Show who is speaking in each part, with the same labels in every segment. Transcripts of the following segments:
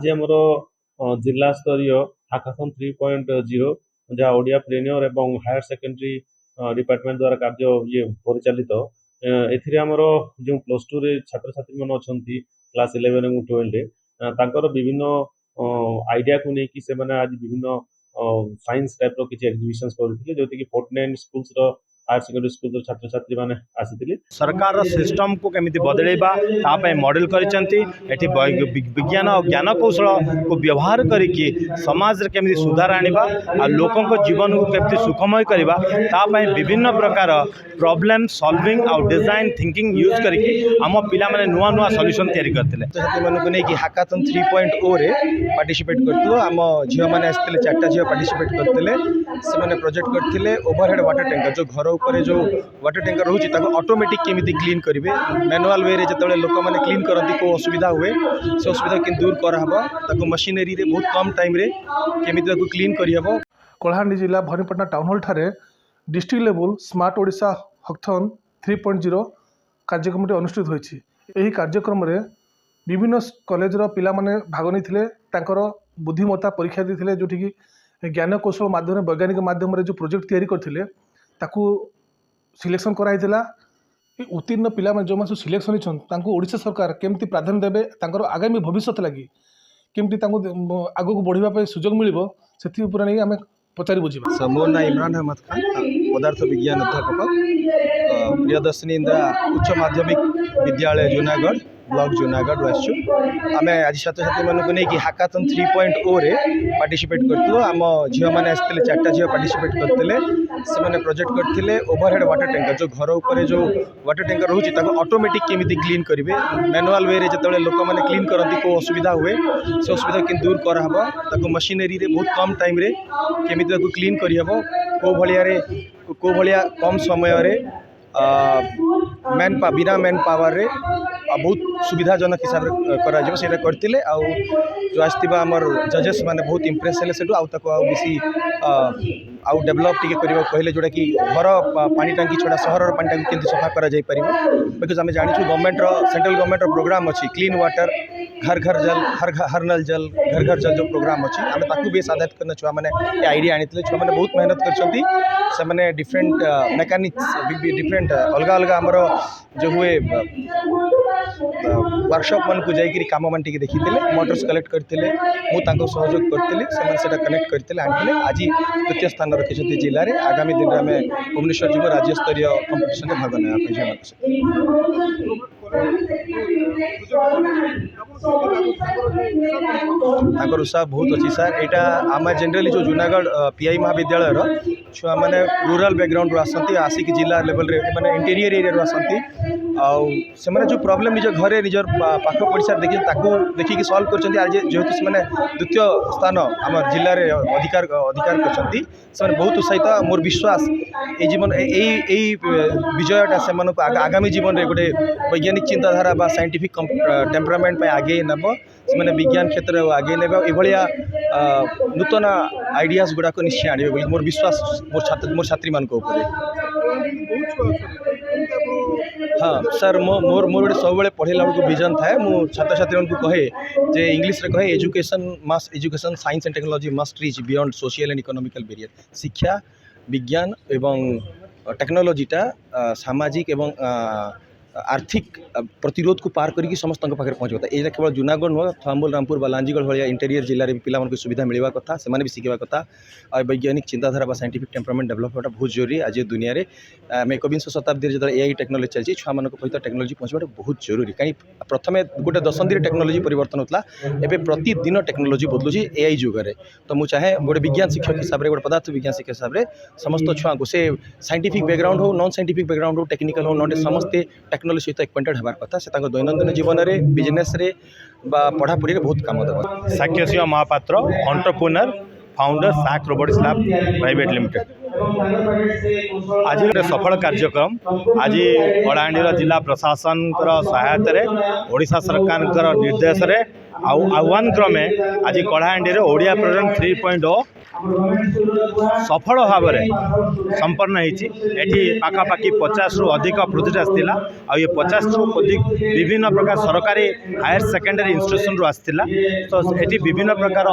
Speaker 1: आज आमर जिला स्तरीय हाकाथन 3.0 जहाँ ओडिया प्लेनियर एवं हायर सेकेंडरी डिपार्टमेंट द्वारा कार्य ये परिचालित एमर जो प्लस टू रे छात्र छात्री मैंने अच्छा क्लास 11 और 12 विभिन्न आइडिया को लेकिन से आज विभिन्न साइंस टाइप किसी एग्जिबिशन करते जो कि 49 स्कूल्स हायर सेकेंडरी स्कूल छात्र छात्री मैंने आसी
Speaker 2: सरकार सिस्टम को केमिति बदलेबा मॉडल करिसेंती एठी विज्ञान और ज्ञान कौशल को व्यवहार करिकी समाज रे केमिति सुधार आनिबा आ लोकों को जीवन को केमिति सुखमय करबा विभिन्न प्रकार प्रॉब्लम सॉल्विंग और डिजाइन थिंकिंग यूज करिकी आम पिला माने नुआ नुआ सॉल्यूशन तैयारी करथिले छात्री मानको नै कि हाकाथन 3.0 रे पार्टिसिपेट करथलो आम झियो माने आस्थिले चारटा झियो पार्टिसिपेट करथिले से माने प्रोजेक्ट करथिले ओवरहेड वाटर टैंकर जो घर ऊपर जो वाटर टैंकर रोची ताको ऑटोमेटिक केमिति क्लीन करिवे मैनुअल वे रे जतले लोक माने क्लीन करंती को असुविधा हुए से असुविधा के दूर करहबो ताको मशीनरी रे बहुत कम टाइम रे केमिति ताको क्लीन करिहबो।
Speaker 3: कलाहांडी जिला भवानीपाटना टाउन हॉल ठारे district level smart Odisha hackathon 3.0 कार्यक्रम अनुष्ठित होइछि। एही कार्यक्रम रे विभिन्न कॉलेज रो पिला माने भाग नैथिले तांकर बुद्धिमत्ता परीक्षा देथिले जोठी कि ज्ञान कौशल माध्यम वैज्ञानिक माध्यम जो प्रोजेक्ट तैयारी करथिले ताकू सिलेक्शन कराइला उत्तीर्ण पिला जो माने सिलेक्शन होइछन ओडिशा सरकार केमती प्राधान्य देबे तांकर आगामी भविष्य लगी केमती आगू बढ़िबा पे सुजोग मिलिबो सेति ऊपर नै आमे पचारि बुझिबा।
Speaker 4: समोर ना इमरान अहमद खान पदार्थ विज्ञान अध्यापक प्रियदर्शिनी इंदिरा उच्च माध्यमिक विद्यालय जूनागढ़ ब्लॉक जूनागढ़ आसु आम आज छात्र छात्री मानक नहीं कि हाकाथन 3.0 रे पार्टिसिपेट करथलो आम झियो माने आस्थिले चारटा झियो पार्टिसिपेट करथिले से माने प्रोजेक्ट करथिले ओवरहेड वाटर टैंकर जो घर ऊपर जो वाटर टैंकर रोची ताको ऑटोमेटिक केमिति क्लीन करिवे मैनुअल वे रे जतले लोक माने क्लीन करंती को असुविधा हुए से असुविधा के दूर करहबो ताको मशीनरी रे बहुत कम टाइम रे केमिति ताको क्लीन करिहबो को भलिया कम समय रे बिना मैन पावर रे बहुत सुविधाजनक हिसाब से करते जो आसवा आमर जजेस माने बहुत इम्प्रेस हेले से बेसी आउ डेभलप टी कहले जोटा कि घर पानी टांकी छड़ा सहर पानी टांकी केमती सफा करा जाई परिबो बिकज आम जानी गवर्नमेंट सेंट्रल गवर्नमेंट प्रोग्राम अच्छी क्लीन वाटर घर घर जल हर नल जल घर घर जल जो प्रोग्राम अच्छी आम ताकू बेस आधारित करना छुआ मैंने आइडिया आनी छुआ मैंने बहुत मेहनत कर डिफरेंट मेकानिक्स डिफरेंट अलग अलग आमर जो हुए वर्कशॉप मन को जाइए कम मान टी देखी मोटर्स कलेक्ट करते मुझे सहयोग करते से कनेक्ट करते आनी आज तृतीय स्थान रखी जिले में आगामी दिन में आम भुवनेश्वर जी राज्य स्तरीय कंपटीशन में भाग ना उत्साह बहुत अच्छी सर यहाँ आम जनरली जो जूनागढ़ पीआई महाविद्यालय छुआ मैंने रूराल बैकग्राउंड आसती आसिक जिला लेवल रे माने इंटीरियर एरिया आसती से जो प्रॉब्लम निज घरे निजर पाख पड़िशा देखिए सल्व कर जेहेतु से द्वितीय स्थान आम जिले में अधिकार कर बहुत उत्साहित मोर विश्वास ये जीवन यही विजयटा से आगामी जीवन में गोटे वैज्ञानिक चिंताधारा बा साइंटिफिक टेम्परामेंट आगे नब से विज्ञान क्षेत्र में आगे ने नूतन आइडियाज गुड़ाक निश्चय आने बोली मोर विश्वास मोर छात्री मान हाँ सर मोर गोटे सब पढ़ेला बेलू विजन थाए मु छात्र छात्री को कहे जे इंग्लिश रे कहे education science and technology must reach beyond social and economical barrier शिक्षा विज्ञान एवं टेक्नोलॉजीटा सामाजिक एवं आर्थिक प्रतिरोध को पार करके समस्त पाखे पहुँचता ये केवल जूनागढ़ नुह थम्बल रामपुर बालांजीगढ़ भाया इंटेरियर जिले में पिला को सुविधा मिलवा कथा से भी शिखा कथा और वैज्ञानिक चिंताधारा साइंटिफिक टेम्परामेंट डेभलप होता बहुत जरूरी आज दुनिया में आम 21 शताब्दी जो एआई टेक्नोलॉजी चलती छुआ मान सहित टेक्नोलॉजी पहुँचा बहुत जरूरी कहीं प्रथम गोटे दशंधि टेक्नोलॉजी परिवर्तन होता एवं प्रतिदिन टेक्नोलॉजी बदलुची एआई जुगे तो मुझे चाहे गोटे विज्ञान शिक्षक हिसाब से गोटे पदार्थ विज्ञान शिक्षक हिसाब से समस्त छुआ को से साइंटिफिक बैकग्राउंड हो नॉन साइंटिफिक बैकग्राउंड हो टेक्निकल हो नॉट समस्ते टेक्नोलॉजी सहित एक्वेंटेड होबार कथा से दैनंदिन जीवन में बिजनेस रे बा पढ़ापढ़ी बहुत काम देवा।
Speaker 2: साक्ष्य सिंह महापात्र एंटरप्रेन्योर फाउंडर साक रोबोटिक्स लैब प्राइवेट लिमिटेड आज गोटे सफल कार्यक्रम आज कलाहांडी जिला प्रशासन सहायत ओडिशा सरकार निर्देश रे आह्वान क्रमे आज कलाहांडी ओडिया प्रोग्राम 3.0 सफल भाव में संपन्न होती पाखापाखि 50 रु अधिक प्रोजेक्ट आसाला आ ये 50 रु अधिक विभिन्न प्रकार सरकारी हायर सेकेंडरी इंस्टीट्यूशन रु आसाला। तो ये विभिन्न प्रकार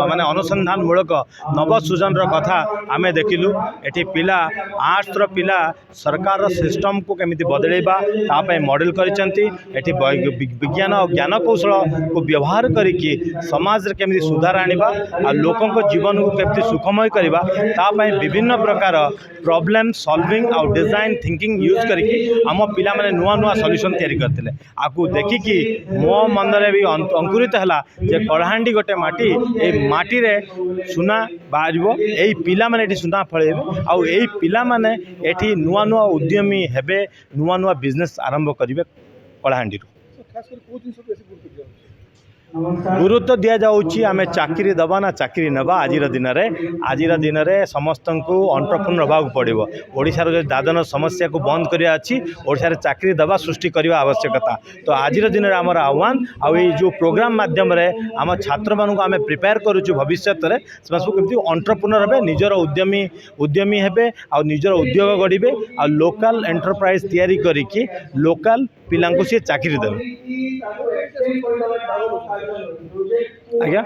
Speaker 2: माने अनुसंधान मूलक नवसृजन कथा आमे देखिलु। ये पिला आर्ट्स रो पिला सरकार सिस्टम को केमिति बदलेबा तापय मॉडल करिसंती। एठी विज्ञान और ज्ञान कौशल को व्यवहार करिकि समाज रे केमिति सुधार आनिबा आ लोकन को जीवन को केमिति सुखमय करबा तापय विभिन्न प्रकार प्रॉब्लम सॉल्विंग और डिजाइन थिंकिंग यूज करके आम पिला माने नुआ नुआ सॉल्यूशन तैयारी करथिले। आकु देखिकी मो मन रे भी अंकुरित हला जे कलाहांडी गोटे माटी ए माटी रे सुना बारिबो एई पिला माने एठी सुना फळेबे आ एई पिला माने एठी नुआ नुआ उद्यमी हेबे नुआ नुआ बिजनेस आरंभ करिवे कलाहांडी रो। गुरुत्व दि जाऊँगी आम चाकरी दबा ना चाकरी नवा। आज दिन में समस्त को एंटरप्रेन्योर होगा पड़ो। ओडिशार जो दादन समस्या को बंद करवा अच्छी ओडिशार चाकरी दबा सृष्टि करने आवश्यकता। तो आज दिन में आमर आह्वान आई जो प्रोग्राम माध्यम आम छात्र मानू आम प्रिपेयर करुचु भविष्य में कमी एंटरप्रेन्योर हे निजर उद्यमी हे आ निजर उद्योग गढ़े आ लोकल एंटरप्राइज तैयारी करिकी लोकल पिला सी चाकरी देवे। आज्ञा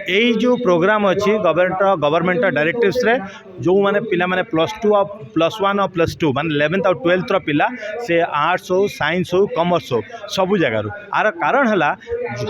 Speaker 2: यही जो प्रोग्राम अच्छी गवर्नमेंट डायरेक्टिव्स रे जो माने पिला माने +2 और +1 और +2 माने 11th और 12th रो पिला से आर्ट्स हो साइंस हो कॉमर्स हो सबू जगार आर कारण है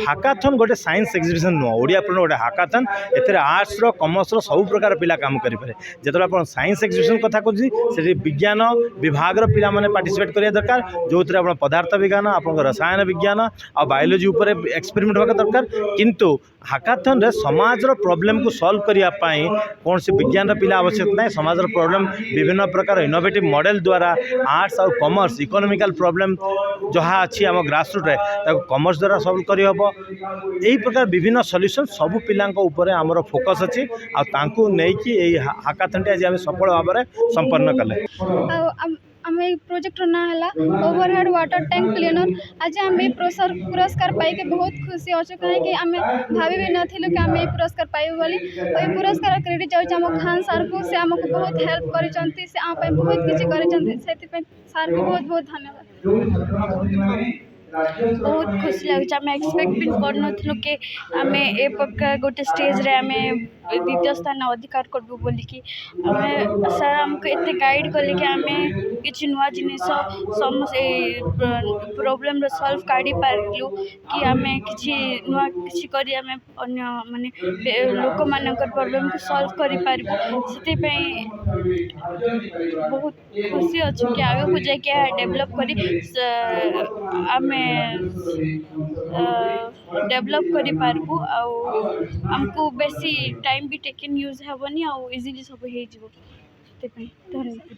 Speaker 2: हाकाथन गोटे साइंस एग्जिबिशन नुह ओडिया प्रोग्राम गोटे हाकाथन ए आर्ट्स रो कॉमर्स रो सब प्रकार पिला काम करें। जो आप साइंस एग्जिबिशन कथा कहते विज्ञान विभाग रो पिला माने पार्टिसिपेट करिया दरकार जो आप पदार्थ विज्ञान आप रसायन विज्ञान और बायोलोजी उपर एक्सपेरिमेंट होगा दरकार। किंतु हाकाथन रे समाज रो प्रॉब्लम को सॉल्व करिया पाई कौन से विज्ञान रो पिला आवश्यक नहीं। समाज रो प्रॉब्लम विभिन्न प्रकार इनोवेटिव मॉडल द्वारा आर्ट्स और कॉमर्स इकोनॉमिकल प्रॉब्लम जहाँ अच्छी आम ग्रासरूट रे ताको कॉमर्स द्वारा सॉल्व करि हबो। एही प्रकार विभिन्न सॉल्यूशन सब पिलांको ऊपर आमर फोकस अच्छी आ तांको नै कि एही हाकाथन आज आम सफल भाव में संपन्न कले।
Speaker 5: आम प्रोजेक्ट ना है ओवरहेड वाटर टैंक क्लीनर। आज आम पुरस्कार पाई बहुत खुशी अच्छे कहीं आम भाभी भी नथिलु कि आम पुरस्कार पाइबु बोली। और पुरस्कार क्रेडिट जाऊँ आम खान सार को से आमको बहुत हेल्प करिसंती से आम बहुत किसी करिसंती से सार को बहुत बहुत धन्यवाद।
Speaker 6: बहुत खुशी लगे आम एक्सपेक्ट भी कर कि आम ए प्रकार गोटे स्टेज रे आम द्वितीय स्थान अधिकार करूँ बोलिकी सर आमको एत गाइड कले कि आम कि नुआ जिन समस्या प्रोब्लेम सॉल्व काढ़ी पारू कि आम कि नुआ कि माने लोक मान प्रोब्लेम को सॉल्व कर से बहुत खुशी अच्छे कि आगे को जाके डेवलप कर आम डेवलप करि पारबू आमको बेसी टाइम भी टेकन यूज हेबनी आ इजीली सब हे जिवो ते पे धन्यवाद।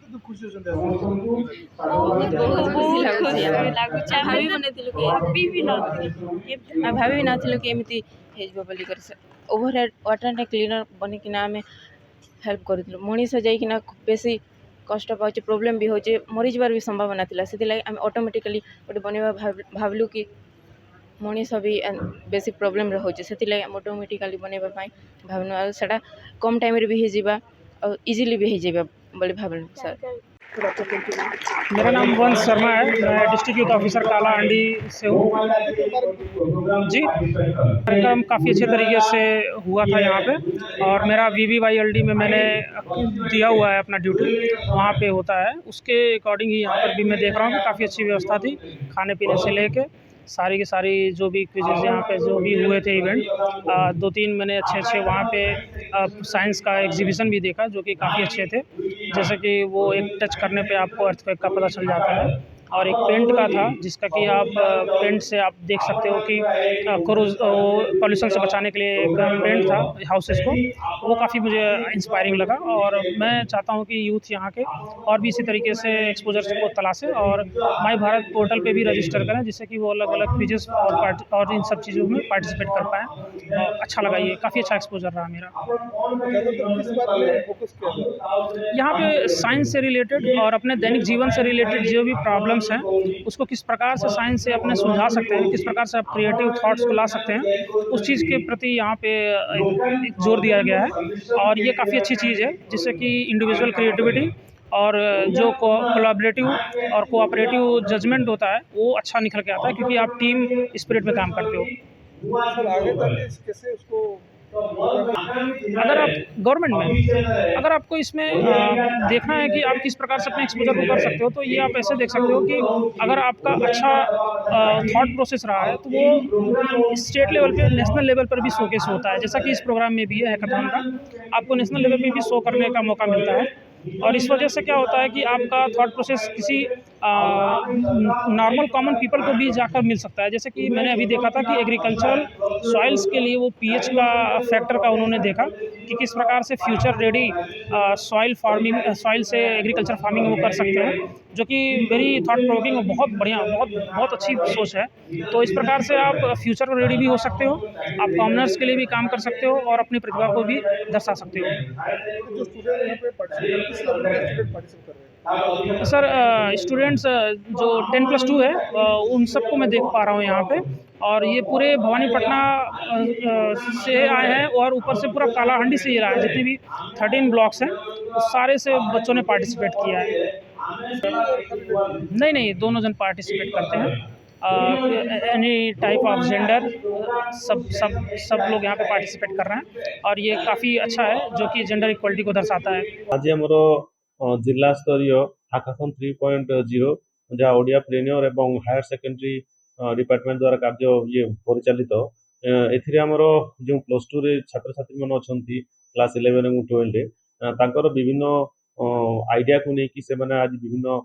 Speaker 7: भाभी नथिलु कि एमती हेजबो बोली कर ओवरहेड वाटर टैंक क्लीनर बनी कि आम हेल्प करूँ मनीष जाइकिना बेसी कष्ट पाचे प्रोब्लेम भी होचे मरी जबार भी संभावना थिला से आम ऑटोमेटिकली गोटे बनवा भावलु कि मनीष भी बेसी प्रोब्लेम रोचे से ऑटोमेटिकली बनवा भावनु सेटा कम टाइम भी हो जावा और इजीली भी हो जावा बोले भावलु। सर
Speaker 8: मेरा नाम वंश शर्मा है, मैं डिस्ट्रिक्ट यूथ ऑफिसर कालाहांडी से हूँ जी। कार्यक्रम काफ़ी अच्छे तरीके से हुआ था यहाँ पे और मेरा VVYLD में मैंने दिया हुआ है अपना ड्यूटी वहाँ पे होता है उसके अकॉर्डिंग ही यहाँ पर भी मैं देख रहा हूँ कि काफ़ी अच्छी व्यवस्था थी खाने पीने से लेके सारी की सारी जो भी क्विजेज यहाँ पे जो भी हुए थे इवेंट 2-3 मैंने अच्छे वहाँ पे साइंस का एग्जीबिशन भी देखा जो कि काफ़ी अच्छे थे। जैसे कि वो एक टच करने पे आपको अर्थक्वेक का पता चल जाता है और एक पेंट का था जिसका कि आप पेंट से आप देख सकते हो कि पॉल्यूशन से बचाने के लिए एक पेंट था हाउसेस को वो काफ़ी मुझे इंस्पायरिंग लगा और मैं चाहता हूँ कि यूथ यहाँ के और भी इसी तरीके से एक्सपोजर्स को तलाशें और माई भारत पोर्टल पे भी रजिस्टर करें जिससे कि वो अलग अलग क्विजेस और इन सब चीज़ों में पार्टिसिपेट कर पाएँ। अच्छा लगा ये काफ़ी अच्छा एक्सपोजर रहा मेरा। यहाँ पे साइंस से रिलेटेड और अपने दैनिक जीवन से रिलेटेड जो भी प्रॉब्लम प्रॉब्लम्स हैं उसको किस प्रकार से साइंस से अपने सुलझा सकते हैं, किस प्रकार से आप क्रिएटिव थॉट्स को ला सकते हैं, उस चीज़ के प्रति यहाँ पे एक जोर दिया गया है। और ये काफ़ी अच्छी चीज़ है जिससे कि इंडिविजुअल क्रिएटिविटी और जो कोलैबोरेटिव और कोऑपरेटिव जजमेंट होता है वो अच्छा निकल के आता है, क्योंकि आप टीम स्पिरिट में काम करते हो।
Speaker 3: सर आगे जाके कैसे उसको
Speaker 8: अगर आप गवर्नमेंट में अगर आपको इसमें देखना है कि आप किस प्रकार से अपने एक्सपोजर को कर सकते हो, तो ये आप ऐसे देख सकते हो कि अगर आपका अच्छा थॉट प्रोसेस रहा है तो वो स्टेट लेवल पे, नेशनल लेवल पर भी शोकेस होता है, जैसा कि इस प्रोग्राम में भी है हैकाथॉन का, आपको नेशनल लेवल पे भी शो करने का मौका मिलता है। और इस वजह से क्या होता है कि आपका थॉट प्रोसेस किसी नॉर्मल कॉमन पीपल को भी जाकर मिल सकता है। जैसे कि मैंने अभी देखा था कि एग्रीकल्चरल सॉइल्स के लिए वो पीएच का फैक्टर का उन्होंने देखा कि किस प्रकार से फ्यूचर रेडी सॉइल से एग्रीकल्चर फार्मिंग वो कर सकते हैं, जो कि वेरी थॉट प्रोवोकिंग और बहुत बढ़िया, बहुत बहुत अच्छी सोच है। तो इस प्रकार से आप फ्यूचर रेडी भी हो सकते हो, आप कॉमनर्स के लिए भी काम कर सकते हो और अपनी प्रतिभा को भी दर्शा सकते हो।
Speaker 3: जो स्टूडेंट यहाँ पे पार्टिसिपेट किस लेवल के स्टूडेंट पार्टिसिपेट कर रहे हैं?
Speaker 8: सर स्टूडेंट्स जो 10+2 है उन सबको मैं देख पा रहा हूँ यहाँ पे, और ये पूरे भवानीपटना से आए हैं और ऊपर से पूरा कालाहांडी से ये आए हैं। जितने भी 13 ब्लॉक्स हैं उस सारे से बच्चों ने पार्टिसिपेट किया है। नहीं नहीं, दोनों जन पार्टिसिपेट करते हैं, एनी टाइप ऑफ जेंडर, सब सब सब लोग यहाँ पे पार्टिसिपेट कर रहे हैं और ये काफ़ी अच्छा है जो कि जेंडर इक्वलिटी को दर्शाता है।
Speaker 1: आज आमर जिला स्तरीय हाकाथन 3.0 जहाँ ओडिया प्लेनियर एवं हायर सेकेंडरी डिपार्टमेंट द्वारा कार्य ये परिचालित एमर जो +2 रे छात्र छात्री मैंने अच्छा क्लास 11 और 12 तांकर विभिन्न आइडिया को लेकिन से आज विभिन्न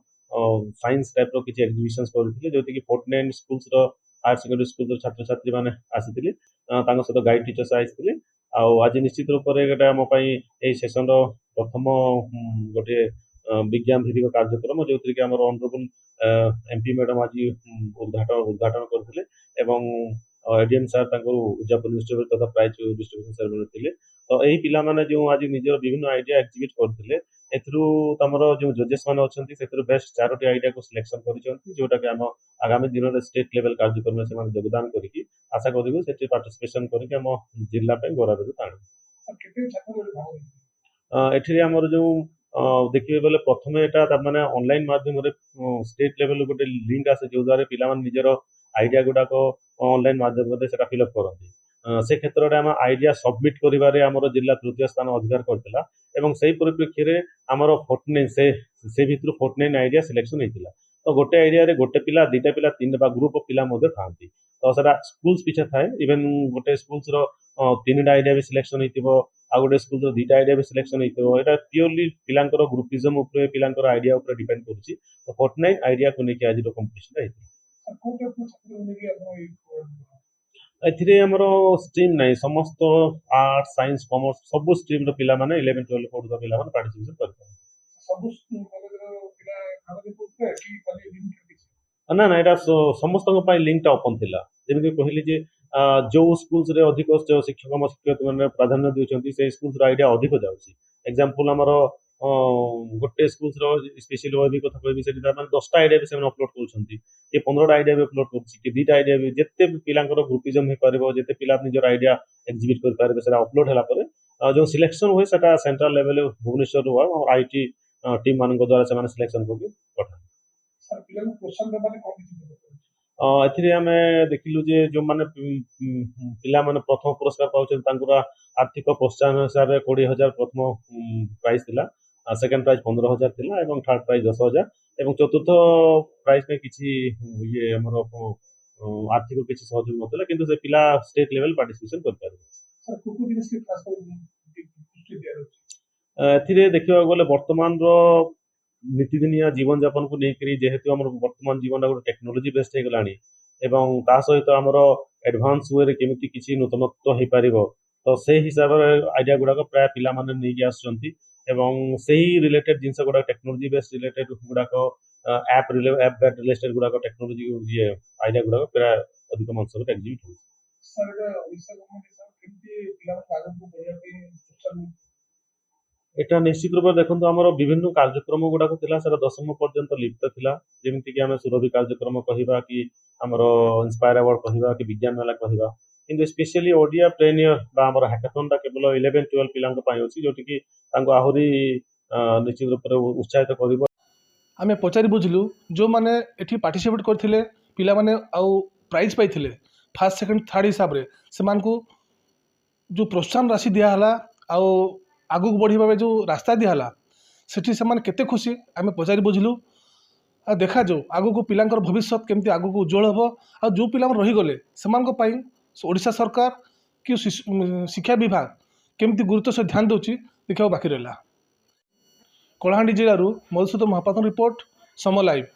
Speaker 1: साइंस टाइप किसी एक्जिबिशन करते जो कि 49 स्कूल्स हायर सेकेंडरी स्कूल छात्र छात्री मैंने आसी सहित गाइड टीचर्स आते आज निश्चित रूप से गोटे आम सेसन प्रथम गोटे विज्ञान भित्तिक कार्यक्रम जो कि आम ऑनरेबल एमपी मैडम आज उद्घाटन करते एडीएम सार उद्यापन डिस्ट्रीब्यूट तथा प्राइज डिस्ट्रीब्यूशन सेरेमनी थे। तो यही पिला माने जो आज निजर विभिन्न आइडिया एक्जिबिट करते तमर जो जजेस मैंने अच्छा बेस्ट 4टी आइडिया को सिलेक्शन कर जोटा कि आम आगामी दिन में स्टेट लेवल कार्यक्रम में से योगदान करके आशा करूँ से पार्टिसिपेशन करके आम जिला गौरव एठी आमर जो देखिए बोले प्रथम यहाँ माने ऑनलाइन माध्यम स्टेट लेवल गोटे लिंक आसे जो द्वारा पिला निजर आइडिया गुड़ाक ऑनलाइन माध्यम से फिलअप करती से क्षेत्र में आम आइडिया सबमिट कर जिला तृतीय स्थान अधिकार करता एवं से परिप्रेक्षी में आमर 49 से भितर 49 आइडिया सिलेक्शन होता। तो गोटे आइडिया रे गोटे पिला 2टा पिला 3टा ग्रुप ऑफ पिला था तो सर स्कूल्स पिछा थाए इवेन गोटे स्कूल्स 3टा आइडिया भी सिलेक्शन हो आ गोटे स्कूल 2टा आइडिया भी सिलेक्शन होता प्योरली पिलांकर ग्रुपिजम उपर पिलांकर आइडिया उपर डिपेंड करुच्ची। तो 49 आइडिया को लेकिन आज कंपटीशन एथिरे हमरो स्ट्रीम नहीं समस्त आर्ट साइंस कॉमर्स सब स्ट्रीम रो पिला माने 11 12 पढुवा पिला माने पार्टिसिपेट करथि सब कॉलेज रो पिला खाली पुछते कि खाली लिंक ना एटा समस्त को लिंक टा ओपन थिला जेमि कहली जे जो स्कूल्स रे अधिक जो शिक्षक शिक्षक माने प्राधान्य दिउछंती से स्कूल्स रो आइडिया अधिक जाउची। एग्जांपल हमरो गोटे स्कूल्स रो स्पेशली अधिक कथा कहबी से माने 10टा आइडिया भी से अपलोड करूछंती ये 15टा आइडिया भी अपलोड करछि कि 2टा आइडिया भी जत्ते पिलांकर ग्रुपिजम हे परबो जत्ते पिला निजर आइडिया एक्जिबिट कर पारबे से अपलोड होला पर जो सिलेक्शन होय सेटा सेंट्रल लेवल भुवनेश्वर रो और आईटी टीम मान द्वारा से सिलेक्शन को पठा सर पिला क्वेश्चन दे माने कोन एथिरे आमे देखिलु जे जो माने पिला माने प्रथम पुरस्कार पाउछन तांकुरा आर्थिक प्रोत्साहन हिसाब से 20,000 प्रथम प्राइज थिला, सेकंड प्राइज 15,000 थिला एवं थर्ड प्राइज 10,000 एवं चतुर्थ प्राइज में किसी ये हमर आर्थिक किसी सहयोग नथिला किंतु से पिला स्टेट लेवल पार्टिसिपेशन कर पारे। सर कुकु जिनिस के खास कर पुष्टि दिया रहछि एथिरे देखिबा गले वर्तमान रो नीतिदिनिया जीवन यापन को लेकर जेहेतु आम वर्तमान जीवन गोटे टेक्नोलोजी बेस्ड हो गलानी एवं ता सहित आमर एडवांस वे केमिति किसी नूतनत्व हो पार तो से हिसाब से आइडिया गुड़ाक प्राय पिला माने नहीं आसुचंती एवं सही रिलेटेड जिनस गुड़ा टेक्नोलोजी बेस्ड रिलेटेड गुड़ाक ऐप रिलेटेड गुड़ाक टेक्नोलोजी ये आइडिया गुड़ाक प्राय अधिक अंश एक्जिबिट हो सर ओडिसा गवर्नमेंट केमती पिला आगु बढ़िया এটা নিଶ୍ଚିତ ରୂପେ ଦେଖନ୍ତୁ ଆମର ବିଭିନ୍ନ କାର୍ଯ୍ୟକ୍ରମ ଗୁଡ଼ାକ ଥିଲା ସେଟା 10ମ ପର୍ଯ୍ୟନ୍ତ ଲିପ୍ତ ଥିଲା। ଯେମିତିକି ଆମେ ସୁରଭି କାର୍ଯ୍ୟକ୍ରମ କହିବା କି ଆମର ଇନ୍ସପାୟାର ଆୱାର୍ଡ କହିବା କି ବିଜ୍ଞାନ ମେଳା କହିବା। କିନ୍ତୁ ସ୍ପେଶିଆଲି ଓଡ଼ିଆ ପ୍ରେନିୟର ବା ଆମର ହ୍ୟାକାଥନ୍ଟା କେବଳ 11-12 ପିଲାଙ୍କ ପାଇଁ ଅଛି ଯୋଉଠିକି ତାଙ୍କୁ ଆହୁରି ନିଶ୍ଚିତ ରୂପରେ ଉତ୍ସାହିତ କରିବ।
Speaker 3: ଆମେ ପଚାରି ବୁଝିଲୁ ଯେଉଁମାନେ ଏଠି ପାର୍ଟିସିପେଟ୍ କରିଥିଲେ ପିଲାମାନେ ଆଉ ପ୍ରାଇଜ୍ ପାଇଥିଲେ ଫାର୍ଷ୍ଟ ସେକେଣ୍ଡ ଥାର୍ଡ଼ ହିସାବରେ ସେମାନଙ୍କୁ ଯେଉଁ ପ୍ରୋତ୍ସାହନ ରାଶି ଦିଆହେଲା ଆଉ ଆଗକୁ ବଢ଼ିବା ପାଇଁ ଯେଉଁ ରାସ୍ତା ଦିଆହେଲା ସେଠି ସେମାନେ କେତେ ଖୁସି ଆମେ ପଚାରି ବୁଝିଲୁ। ଆଉ ଦେଖାଯାଉ ଆଗକୁ ପିଲାଙ୍କର ଭବିଷ୍ୟତ କେମିତି ଆଗକୁ ଉଜ୍ଜଳ ହେବ ଆଉ ଯେଉଁ ପିଲାମାନେ ରହିଗଲେ ସେମାନଙ୍କ ପାଇଁ ଓଡ଼ିଶା ସରକାର କି ଶିକ୍ଷା ବିଭାଗ କେମିତି ଗୁରୁତ୍ୱ ସହ ଧ୍ୟାନ ଦେଉଛି ଦେଖିବାକୁ ବାକି ରହିଲା। କଳାହାଣ୍ଡି ଜିଲ୍ଲାରୁ ମଧୁସୂଦନ ମହାପାତ୍ର ରିପୋର୍ଟ, ସମ ଲାଇଭ୍।